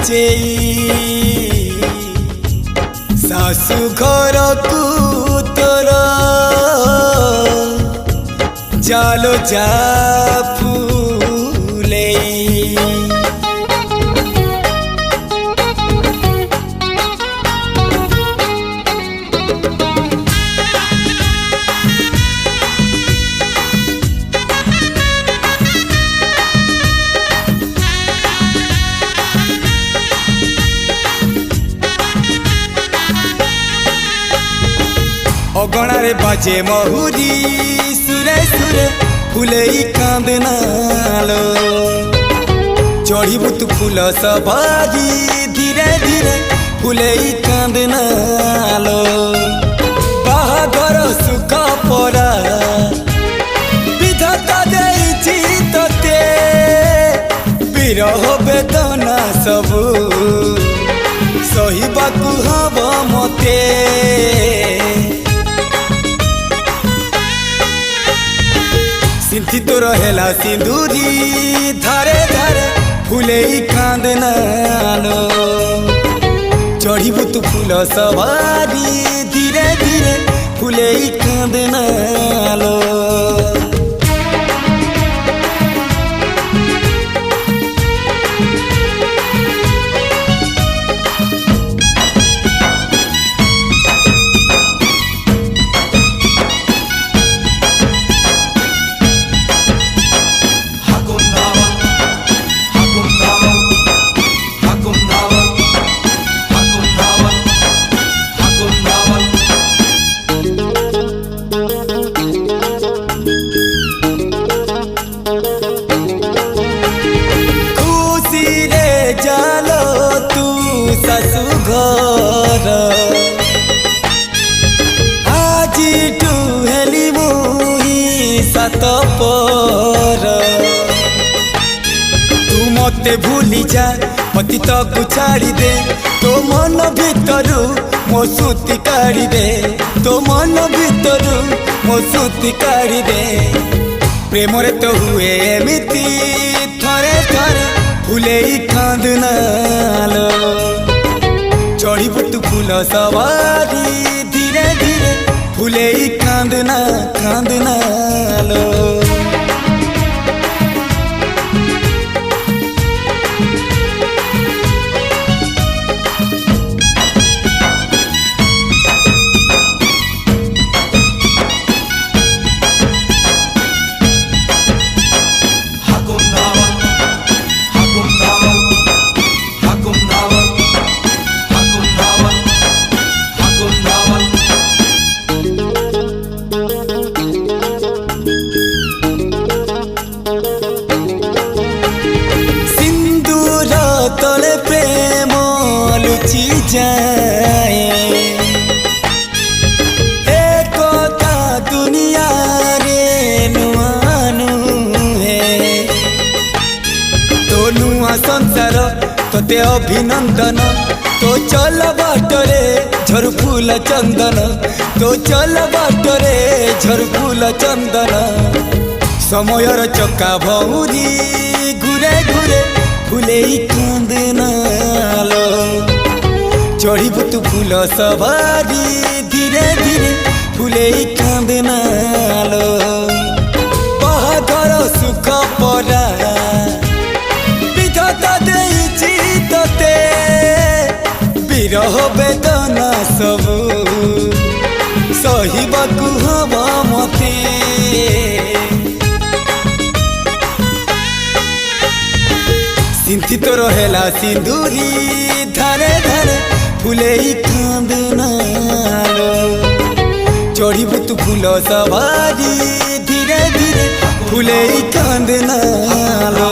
लुचेई सासु घर को तोर जालो जा फूले अगणारे बाजे महुरी सुरे सुरे फुले कांदनालो चढ़ीबू तू फूल सवारी धीरे धीरे फुले कांदनालो बाहागर सुख परा विधाता देइछि तते विरह वेदना सबू सहिबाकू हब मते सिंथी तो रहेला सिंदूरी धारे धारे फुले कांदनालो चढ़ीबू तू फूल सवारी धीरे धीरे फुले कांदनालो जालो तू ससु घर आज तू हेली मुही सात पर तू मते भूली जा पतित को छाड़ी दे तो मन भितरु मो सुती काढ़ी दे तो मन भितरु मो सुती काढ़ी दे प्रेम रे तो हुए एमिति थरे थरे फुले कांदनालो चढ़ीबू तू फूल सवारी धीरे धीरे फुले कांदनालो तले प्रेम लुचि जाए एक दुनिया रे नुआनु है तो नुआ संसार तोते अभिनंदन तो चल बाटरे झर फूल चंदन तो चल बाटरे झर फूल चंदन समयर चक्का भौरी घुरे घुरे फुले कांदनालो चढ़ीबू तू फूल सवारी धीरे धीरे फुले कांदनालो बाहागर सुख परा विधाता देइछि तते विरह वेदना सबू सहिबाकू हब मते सिंथी तो रहेला सिंदूरी धारे धारे फुले कांदनालो चढ़ीबू तू फूल सवारी धीरे धीरे फुले कांदनालो।